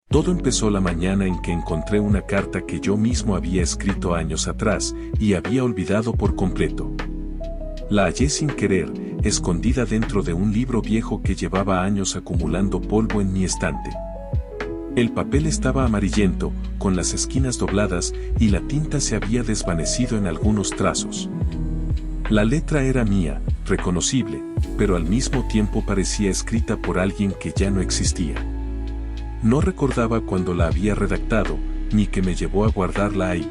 Todo empezó la mañana en que encontré una carta que yo mismo había escrito años atrás y había olvidado por completo. La hallé sin querer, escondida dentro de un libro viejo que llevaba años acumulando polvo en mi estante. El papel estaba amarillento, con las esquinas dobladas, y la tinta se había desvanecido en algunos trazos. La letra era mía, reconocible, pero al mismo tiempo parecía escrita por alguien que ya no existía. No recordaba cuándo la había redactado, ni qué me llevó a guardarla ahí.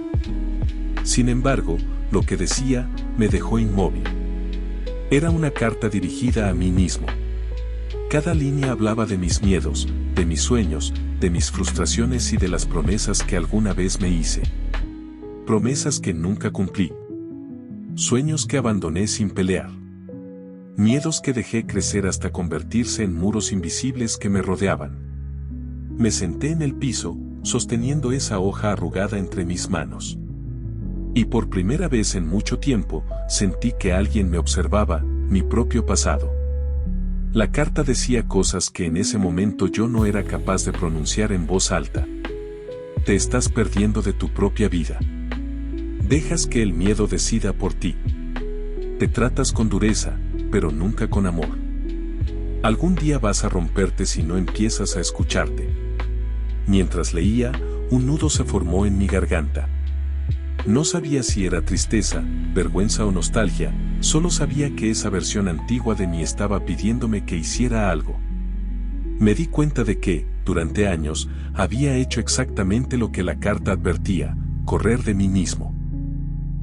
Sin embargo, lo que decía, me dejó inmóvil. Era una carta dirigida a mí mismo. Cada línea hablaba de mis miedos, de mis sueños, de mis frustraciones y de las promesas que alguna vez me hice. Promesas que nunca cumplí. Sueños que abandoné sin pelear. Miedos que dejé crecer hasta convertirse en muros invisibles que me rodeaban. Me senté en el piso, sosteniendo esa hoja arrugada entre mis manos. Y por primera vez en mucho tiempo, sentí que alguien me observaba, mi propio pasado. La carta decía cosas que en ese momento yo no era capaz de pronunciar en voz alta. Te estás perdiendo de tu propia vida. Dejas que el miedo decida por ti. Te tratas con dureza, pero nunca con amor. Algún día vas a romperte si no empiezas a escucharte. Mientras leía, un nudo se formó en mi garganta. No sabía si era tristeza, vergüenza o nostalgia, solo sabía que esa versión antigua de mí estaba pidiéndome que hiciera algo. Me di cuenta de que, durante años, había hecho exactamente lo que la carta advertía, correr de mí mismo.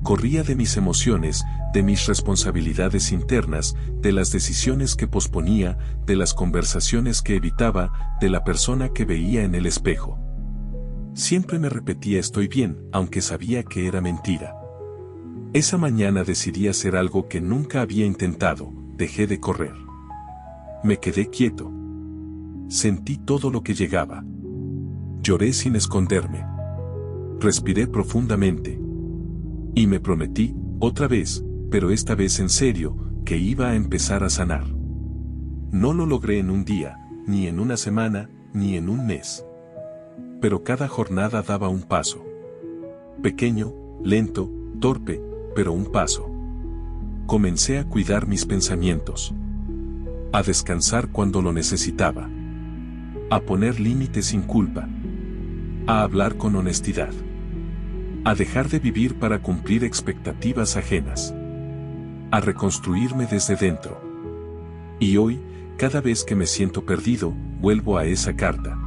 Corría de mis emociones, de mis responsabilidades internas, de las decisiones que posponía, de las conversaciones que evitaba, de la persona que veía en el espejo. Siempre me repetía estoy bien, aunque sabía que era mentira. Esa mañana decidí hacer algo que nunca había intentado, dejé de correr. Me quedé quieto. Sentí todo lo que llegaba. Lloré sin esconderme. Respiré profundamente. Y me prometí, otra vez, pero esta vez en serio, que iba a empezar a sanar. No lo logré en un día, ni en una semana, ni en un mes. Pero cada jornada daba un paso. Pequeño, lento, torpe, pero un paso. Comencé a cuidar mis pensamientos. A descansar cuando lo necesitaba. A poner límites sin culpa. A hablar con honestidad. A dejar de vivir para cumplir expectativas ajenas. A reconstruirme desde dentro. Y hoy, cada vez que me siento perdido, vuelvo a esa carta.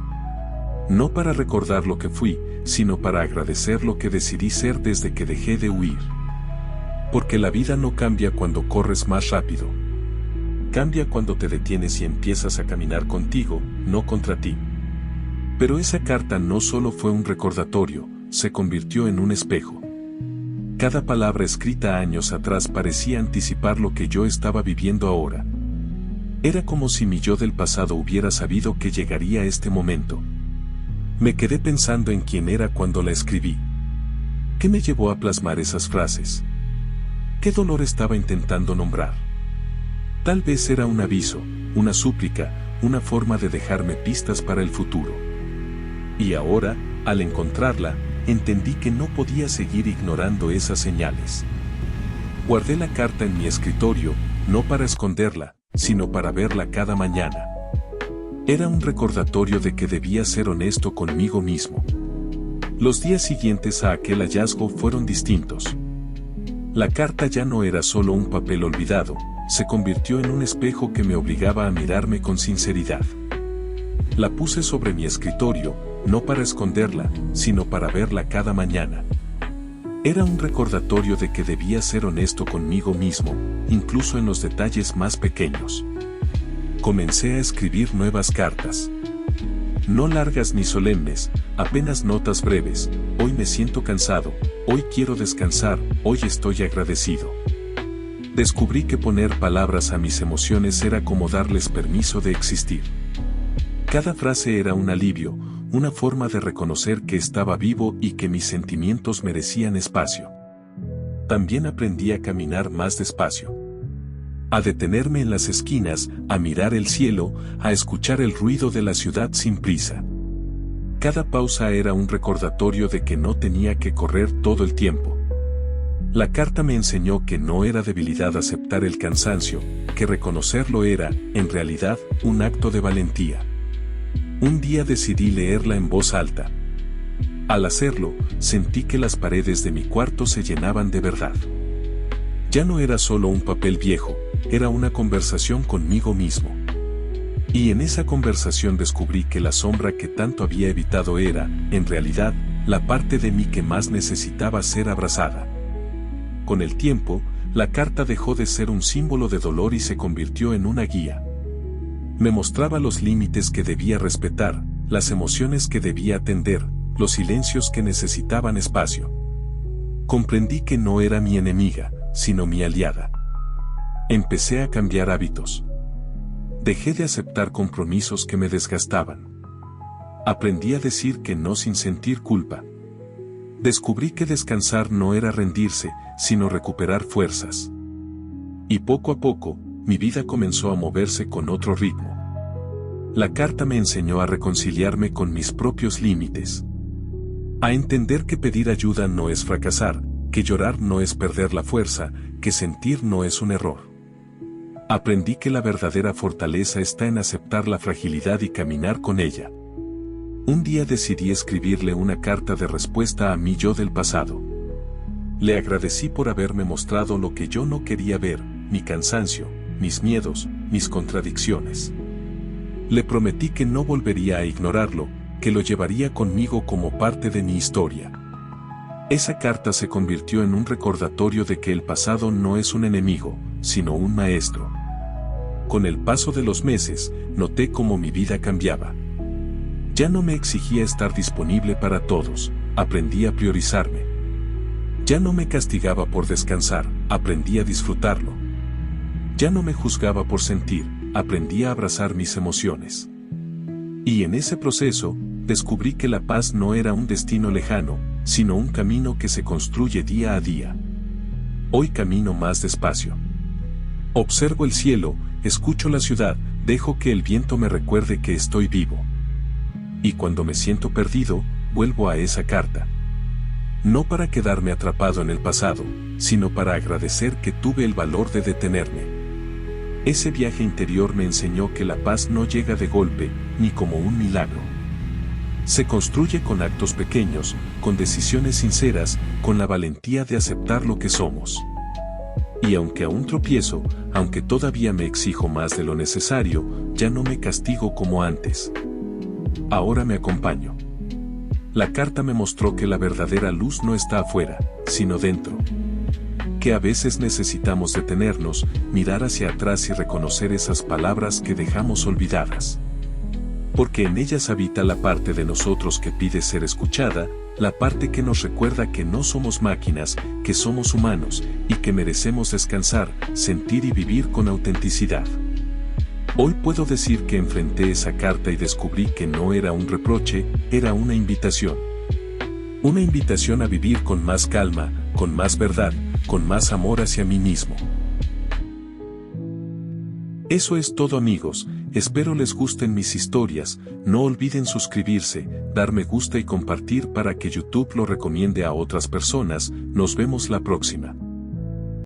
No para recordar lo que fui, sino para agradecer lo que decidí ser desde que dejé de huir. Porque la vida no cambia cuando corres más rápido. Cambia cuando te detienes y empiezas a caminar contigo, no contra ti. Pero esa carta no solo fue un recordatorio, se convirtió en un espejo. Cada palabra escrita años atrás parecía anticipar lo que yo estaba viviendo ahora. Era como si mi yo del pasado hubiera sabido que llegaría este momento. Me quedé pensando en quién era cuando la escribí. ¿Qué me llevó a plasmar esas frases? ¿Qué dolor estaba intentando nombrar? Tal vez era un aviso, una súplica, una forma de dejarme pistas para el futuro. Y ahora, al encontrarla, entendí que no podía seguir ignorando esas señales. Guardé la carta en mi escritorio, no para esconderla, sino para verla cada mañana. Era un recordatorio de que debía ser honesto conmigo mismo. Los días siguientes a aquel hallazgo fueron distintos. La carta ya no era solo un papel olvidado, se convirtió en un espejo que me obligaba a mirarme con sinceridad. La puse sobre mi escritorio, no para esconderla, sino para verla cada mañana. Era un recordatorio de que debía ser honesto conmigo mismo, incluso en los detalles más pequeños. Comencé a escribir nuevas cartas. No largas ni solemnes, apenas notas breves. Hoy me siento cansado, hoy quiero descansar, hoy estoy agradecido. Descubrí que poner palabras a mis emociones era como darles permiso de existir. Cada frase era un alivio, una forma de reconocer que estaba vivo y que mis sentimientos merecían espacio. También aprendí a caminar más despacio. A detenerme en las esquinas, a mirar el cielo, a escuchar el ruido de la ciudad sin prisa. Cada pausa era un recordatorio de que no tenía que correr todo el tiempo. La carta me enseñó que no era debilidad aceptar el cansancio, que reconocerlo era, en realidad, un acto de valentía. Un día decidí leerla en voz alta. Al hacerlo, sentí que las paredes de mi cuarto se llenaban de verdad. Ya no era solo un papel viejo, era una conversación conmigo mismo. Y en esa conversación descubrí que la sombra que tanto había evitado era, en realidad, la parte de mí que más necesitaba ser abrazada. Con el tiempo, la carta dejó de ser un símbolo de dolor y se convirtió en una guía. Me mostraba los límites que debía respetar, las emociones que debía atender, los silencios que necesitaban espacio. Comprendí que no era mi enemiga, sino mi aliada. Empecé a cambiar hábitos. Dejé de aceptar compromisos que me desgastaban. Aprendí a decir que no sin sentir culpa. Descubrí que descansar no era rendirse, sino recuperar fuerzas. Y poco a poco, mi vida comenzó a moverse con otro ritmo. La carta me enseñó a reconciliarme con mis propios límites. A entender que pedir ayuda no es fracasar, que llorar no es perder la fuerza, que sentir no es un error. Aprendí que la verdadera fortaleza está en aceptar la fragilidad y caminar con ella. Un día decidí escribirle una carta de respuesta a mi yo del pasado. Le agradecí por haberme mostrado lo que yo no quería ver, mi cansancio, mis miedos, mis contradicciones. Le prometí que no volvería a ignorarlo, que lo llevaría conmigo como parte de mi historia. Esa carta se convirtió en un recordatorio de que el pasado no es un enemigo, sino un maestro. Con el paso de los meses, noté cómo mi vida cambiaba. Ya no me exigía estar disponible para todos, aprendí a priorizarme. Ya no me castigaba por descansar, aprendí a disfrutarlo. Ya no me juzgaba por sentir, aprendí a abrazar mis emociones. Y en ese proceso, descubrí que la paz no era un destino lejano, sino un camino que se construye día a día. Hoy camino más despacio. Observo el cielo, escucho la ciudad, dejo que el viento me recuerde que estoy vivo. Y cuando me siento perdido, vuelvo a esa carta. No para quedarme atrapado en el pasado, sino para agradecer que tuve el valor de detenerme. Ese viaje interior me enseñó que la paz no llega de golpe, ni como un milagro. Se construye con actos pequeños, con decisiones sinceras, con la valentía de aceptar lo que somos. Y aunque aún tropiezo, aunque todavía me exijo más de lo necesario, ya no me castigo como antes. Ahora me acompaño. La carta me mostró que la verdadera luz no está afuera, sino dentro. Que a veces necesitamos detenernos, mirar hacia atrás y reconocer esas palabras que dejamos olvidadas. Porque en ellas habita la parte de nosotros que pide ser escuchada, la parte que nos recuerda que no somos máquinas, que somos humanos, y que merecemos descansar, sentir y vivir con autenticidad. Hoy puedo decir que enfrenté esa carta y descubrí que no era un reproche, era una invitación. Una invitación a vivir con más calma, con más verdad, con más amor hacia mí mismo. Eso es todo, amigos, espero les gusten mis historias, no olviden suscribirse, dar me gusta y compartir para que YouTube lo recomiende a otras personas, nos vemos la próxima.